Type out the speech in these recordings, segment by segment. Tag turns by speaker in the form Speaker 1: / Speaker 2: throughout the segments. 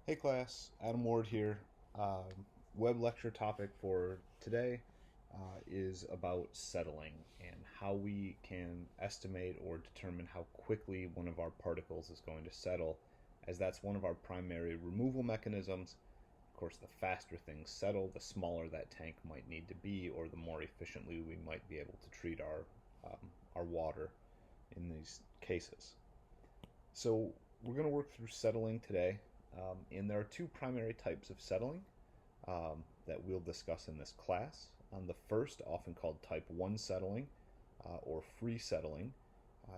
Speaker 1: Hey class, Adam Ward here. Web lecture topic for today is about settling and how we can estimate or determine how quickly one of our particles is going to settle, as that's one of our primary removal mechanisms. Of course, the faster things settle, the smaller that tank might need to be, or the more efficiently we might be able to treat our water in these cases. So we're going to work through settling today, and there are two primary types of settling that we'll discuss in this class. The first, often called type 1 settling or free settling,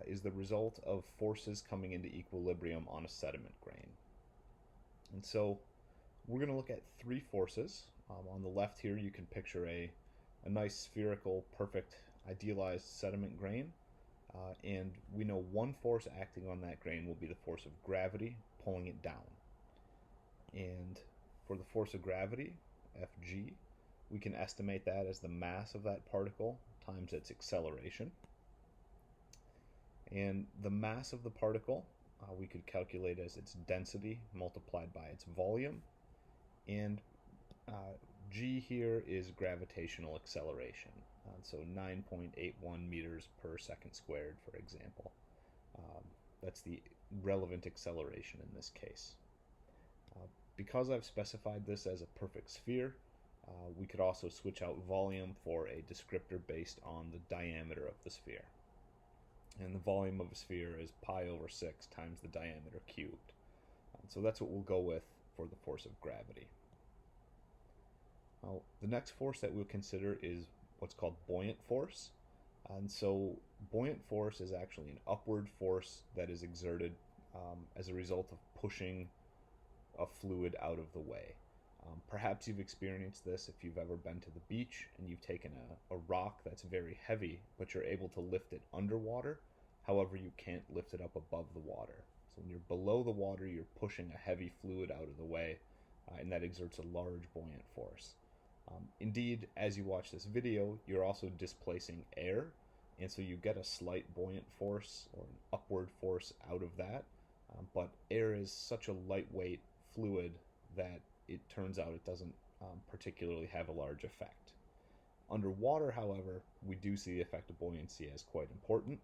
Speaker 1: is the result of forces coming into equilibrium on a sediment grain. And so we're going to look at three forces. On the left here, you can picture a nice spherical, perfect, idealized sediment grain. And we know one force acting on that grain will be the force of gravity pulling it down. And for the force of gravity, Fg, we can estimate that as the mass of that particle times its acceleration. And the mass of the particle we could calculate as its density multiplied by its volume. And g here is gravitational acceleration. So 9.81 meters per second squared, for example. That's the relevant acceleration in this case. Because I've specified this as a perfect sphere, we could also switch out volume for a descriptor based on the diameter of the sphere. And the volume of a sphere is pi over 6 times the diameter cubed. So that's what we'll go with for the force of gravity. Now, the next force that we'll consider is what's called buoyant force. And so buoyant force is actually an upward force that is exerted as a result of pushing a fluid out of the way. Perhaps you've experienced this if you've ever been to the beach and you've taken a rock that's very heavy, but you're able to lift it underwater. However, you can't lift it up above the water. So when you're below the water, you're pushing a heavy fluid out of the way, and that exerts a large buoyant force. Indeed, as you watch this video, you're also displacing air, and so you get a slight buoyant force or an upward force out of that. But air is such a lightweight fluid that it turns out it doesn't particularly have a large effect. Underwater, however, we do see the effect of buoyancy as quite important.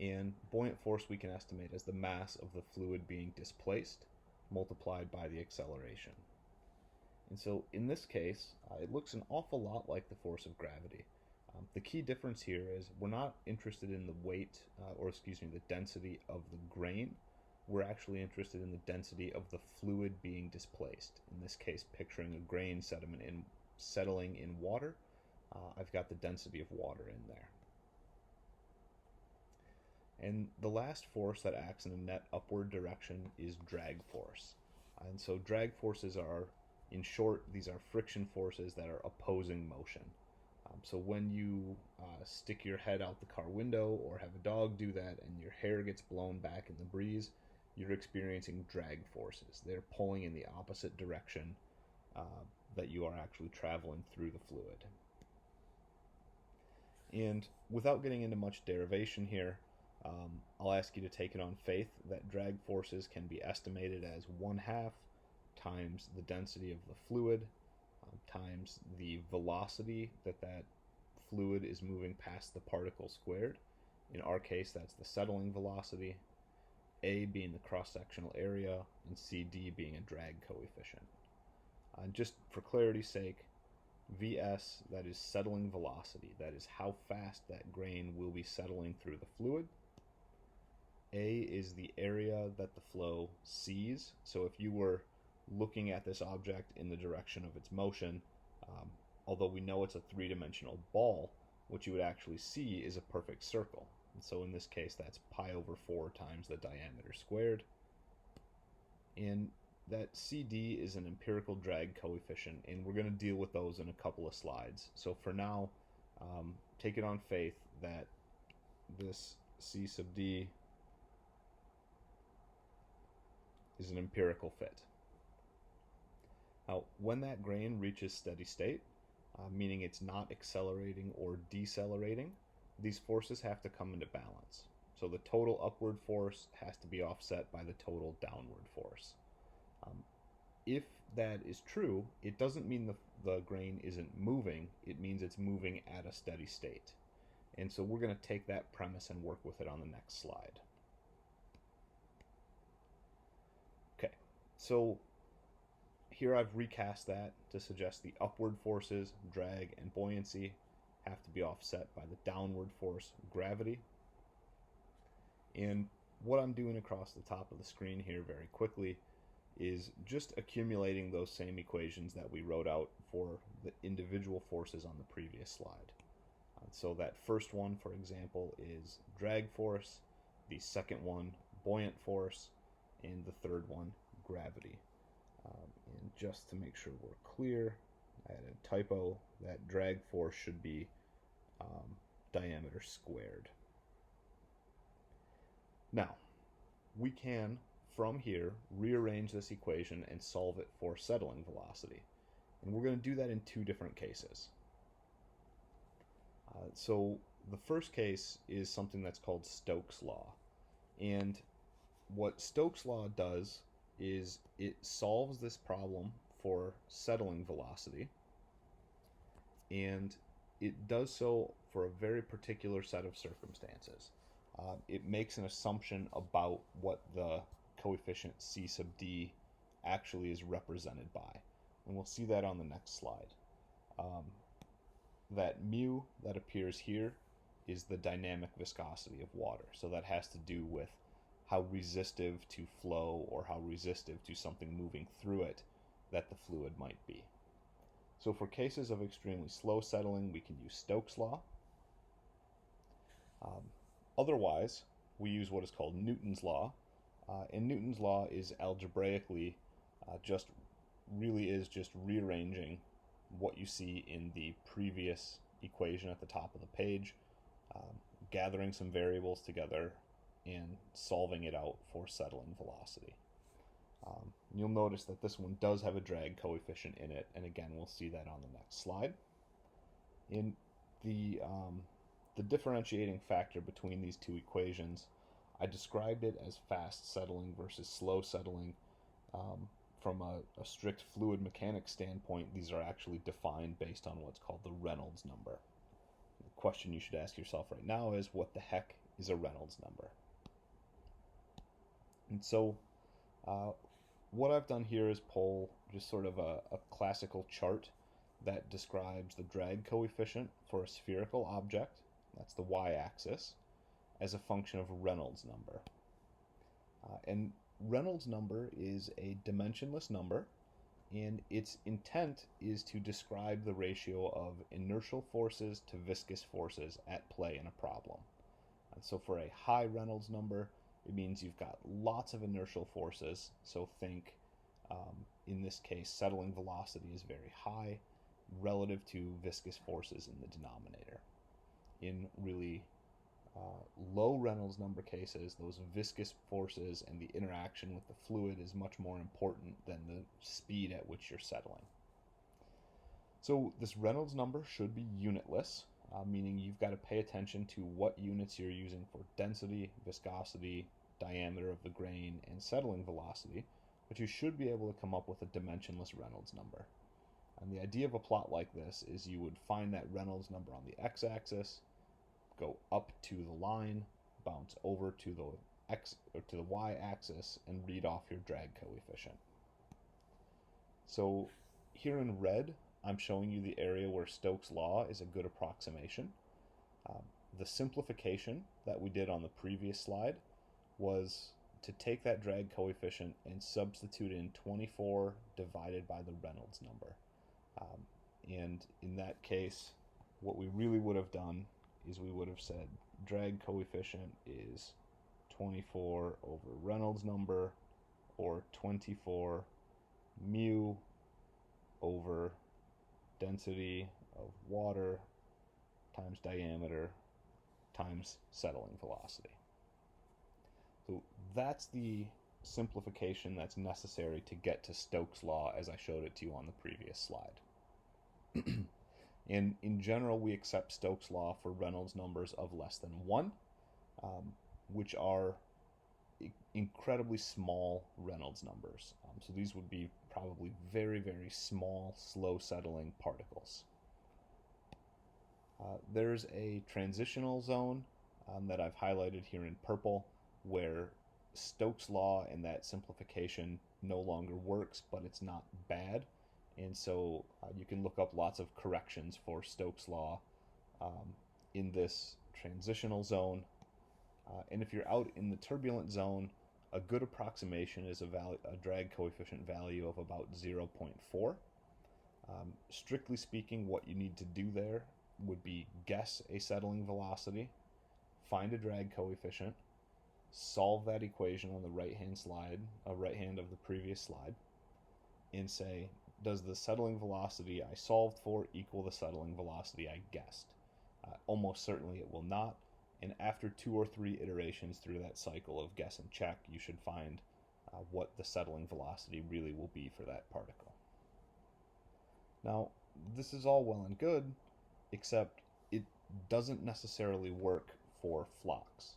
Speaker 1: And buoyant force we can estimate as the mass of the fluid being displaced multiplied by the acceleration. And so in this case, it looks an awful lot like the force of gravity. The key difference here is we're not interested in the weight, the density of the grain. We're actually interested in the density of the fluid being displaced. In this case, picturing a grain settling in water, I've got the density of water in there. And the last force that acts in a net upward direction is drag force. And so drag forces are, in short, these are friction forces that are opposing motion. So when you stick your head out the car window or have a dog do that and your hair gets blown back in the breeze, you're experiencing drag forces. They're pulling in the opposite direction that you are actually traveling through the fluid. And without getting into much derivation here, I'll ask you to take it on faith that drag forces can be estimated as 1/2 times the density of the fluid times the velocity that fluid is moving past the particle squared. In our case, that's the settling velocity, A being the cross-sectional area, and CD being a drag coefficient. Just for clarity's sake, Vs, that is settling velocity, that is how fast that grain will be settling through the fluid. A is the area that the flow sees. So if you were looking at this object in the direction of its motion, although we know it's a three-dimensional ball, what you would actually see is a perfect circle. And so in this case, that's pi over 4 times the diameter squared. And that CD is an empirical drag coefficient, and we're going to deal with those in a couple of slides. So for now, take it on faith that this C sub D is an empirical fit. Now, when that grain reaches steady state, meaning it's not accelerating or decelerating, these forces have to come into balance. So the total upward force has to be offset by the total downward force. If that is true, it doesn't mean the grain isn't moving, it means it's moving at a steady state. And so we're going to take that premise and work with it on the next slide. Okay, so here I've recast that to suggest the upward forces, drag and buoyancy, have to be offset by the downward force, gravity. And what I'm doing across the top of the screen here very quickly is just accumulating those same equations that we wrote out for the individual forces on the previous slide. So that first one, for example, is drag force, the second one, buoyant force, and the third one, gravity. And just to make sure we're clear, I had a typo. That drag force should be diameter squared. Now, we can, from here, rearrange this equation and solve it for settling velocity. And we're going to do that in two different cases. So the first case is something that's called Stokes' law. And what Stokes' law does is it solves this problem for settling velocity. And it does so for a very particular set of circumstances. It makes an assumption about what the coefficient C sub d actually is represented by. And we'll see that on the next slide. That mu that appears here is the dynamic viscosity of water. So that has to do with how resistive to flow or how resistive to something moving through it that the fluid might be. So for cases of extremely slow settling, we can use Stokes' law. Otherwise, we use what is called Newton's law. And Newton's law is algebraically just rearranging what you see in the previous equation at the top of the page, gathering some variables together and solving it out for settling velocity. You'll notice that this one does have a drag coefficient in it, and again, we'll see that on the next slide. In the differentiating factor between these two equations, I described it as fast settling versus slow settling. From a strict fluid mechanics standpoint, these are actually defined based on what's called the Reynolds number. The question you should ask yourself right now is, what the heck is a Reynolds number? And so what I've done here is pull just sort of a classical chart that describes the drag coefficient for a spherical object, that's the y-axis, as a function of Reynolds number. And Reynolds number is a dimensionless number, and its intent is to describe the ratio of inertial forces to viscous forces at play in a problem. And so for a high Reynolds number, it means you've got lots of inertial forces. So think, in this case, settling velocity is very high relative to viscous forces in the denominator. In really low Reynolds number cases, those viscous forces and the interaction with the fluid is much more important than the speed at which you're settling. So this Reynolds number should be unitless, meaning you've got to pay attention to what units you're using for density, viscosity, diameter of the grain, and settling velocity, but you should be able to come up with a dimensionless Reynolds number. And the idea of a plot like this is you would find that Reynolds number on the x-axis, go up to the line, bounce over to the y-axis, and read off your drag coefficient. So here in red, I'm showing you the area where Stokes' law is a good approximation. The simplification that we did on the previous slide was to take that drag coefficient and substitute in 24 divided by the Reynolds number. And in that case, what we really would have done is we would have said drag coefficient is 24 over Reynolds number, or 24 mu over density of water times diameter times settling velocity. So that's the simplification that's necessary to get to Stokes' law as I showed it to you on the previous slide. And in general, we accept Stokes' law for Reynolds numbers of less than 1, which are incredibly small Reynolds numbers. So these would be probably very, very small, slow settling particles. There's a transitional zone that I've highlighted here in purple where Stokes' law and that simplification no longer works, but it's not bad. And so you can look up lots of corrections for Stokes' law in this transitional zone. And if you're out in the turbulent zone, a good approximation is a drag coefficient value of about 0.4. Strictly speaking, what you need to do there would be guess a settling velocity, find a drag coefficient, solve that equation on the right-hand of the previous slide, and say, does the settling velocity I solved for equal the settling velocity I guessed? Almost certainly it will not, and after 2 or 3 iterations through that cycle of guess and check, you should find what the settling velocity really will be for that particle. Now, this is all well and good, except it doesn't necessarily work for flocks.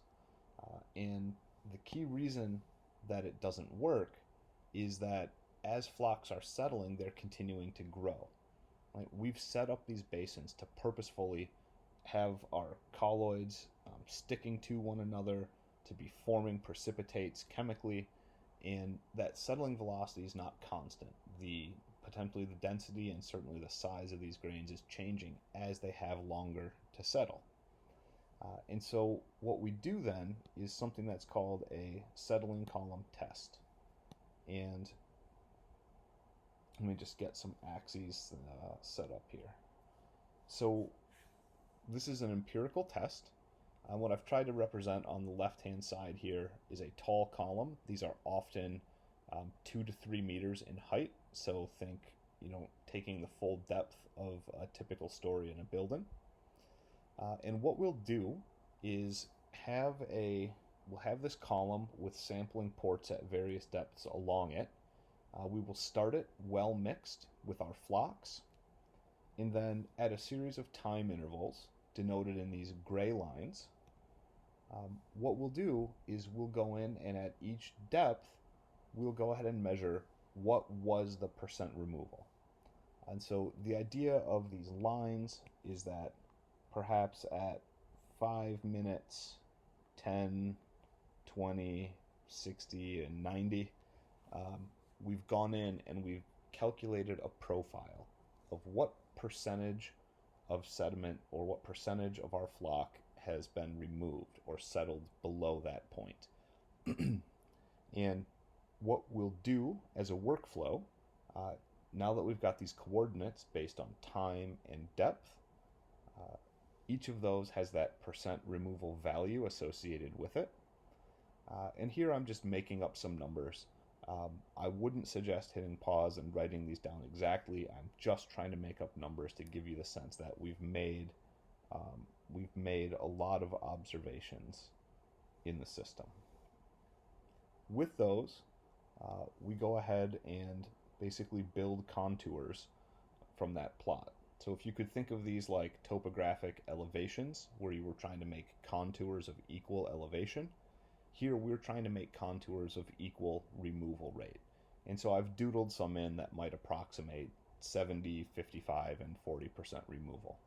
Speaker 1: And the key reason that it doesn't work is that as flocks are settling, they're continuing to grow. Right? We've set up these basins to purposefully have our colloids sticking to one another, to be forming precipitates chemically, and that settling velocity is not constant. Potentially the density and certainly the size of these grains is changing as they have longer to settle. And so what we do then is something that's called a settling column test. And let me just get some axes set up here. So this is an empirical test. What I've tried to represent on the left-hand side here is a tall column. These are often 2 to 3 meters in height. So think, taking the full depth of a typical story in a building. And what we'll do is we'll have this column with sampling ports at various depths along it. We will start it well mixed with our flocks, and then at a series of time intervals denoted in these gray lines, what we'll do is we'll go in and at each depth we'll go ahead and measure what was the percent removal. And so the idea of these lines is that perhaps at 5 minutes, 10, 20, 60, and 90, we've gone in and we've calculated a profile of what percentage of sediment or what percentage of our flock has been removed or settled below that point. And what we'll do as a workflow, now that we've got these coordinates based on time and depth, each of those has that percent removal value associated with it. And here I'm just making up some numbers. I wouldn't suggest hitting pause and writing these down exactly. I'm just trying to make up numbers to give you the sense that we've made a lot of observations in the system. With those, we go ahead and basically build contours from that plot. So if you could think of these like topographic elevations, where you were trying to make contours of equal elevation, here we're trying to make contours of equal removal rate. And so I've doodled some in that might approximate 70, 55, and 40% removal.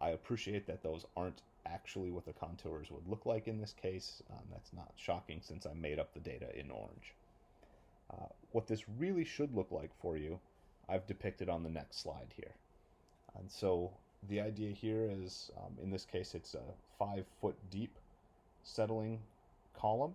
Speaker 1: I appreciate that those aren't actually what the contours would look like in this case. That's not shocking since I made up the data in orange. What this really should look like for you, I've depicted on the next slide here. And so the idea here is, in this case, it's a 5-foot deep settling column.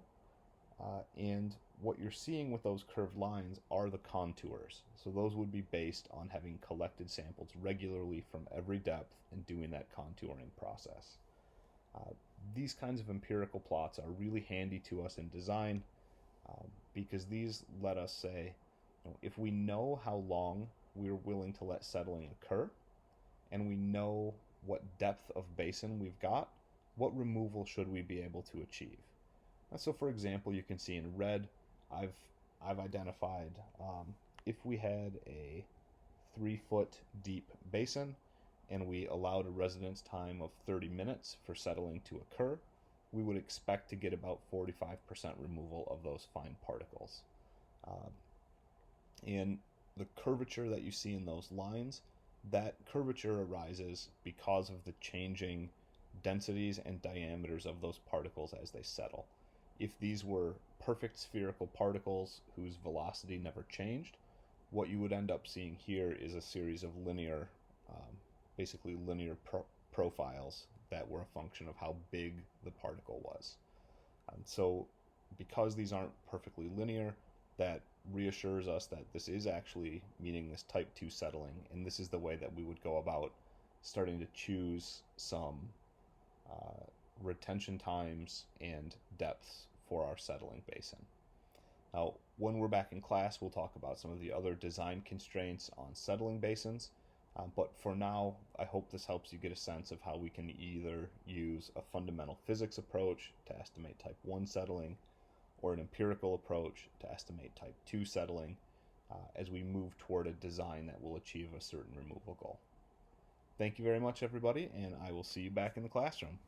Speaker 1: And what you're seeing with those curved lines are the contours. So those would be based on having collected samples regularly from every depth and doing that contouring process. These kinds of empirical plots are really handy to us in design because these let us say, if we know how long we're willing to let settling occur, and we know what depth of basin we've got, what removal should we be able to achieve? And so, for example, you can see in red, I've identified if we had a 3-foot deep basin and we allowed a residence time of 30 minutes for settling to occur, we would expect to get about 45% removal of those fine particles. Uh, and the curvature that you see in those lines, that curvature arises because of the changing densities and diameters of those particles as they settle. If these were perfect spherical particles whose velocity never changed, what you would end up seeing here is a series of linear, basically linear profiles that were a function of how big the particle was. And so, because these aren't perfectly linear, that reassures us that this is actually meaning this type 2 settling, and this is the way that we would go about starting to choose some uh, retention times and depths for our settling basin. Now, when we're back in class, we'll talk about some of the other design constraints on settling basins. But for now, I hope this helps you get a sense of how we can either use a fundamental physics approach to estimate type 1 settling, or an empirical approach to estimate type 2 settling, as we move toward a design that will achieve a certain removal goal. Thank you very much, everybody, and I will see you back in the classroom.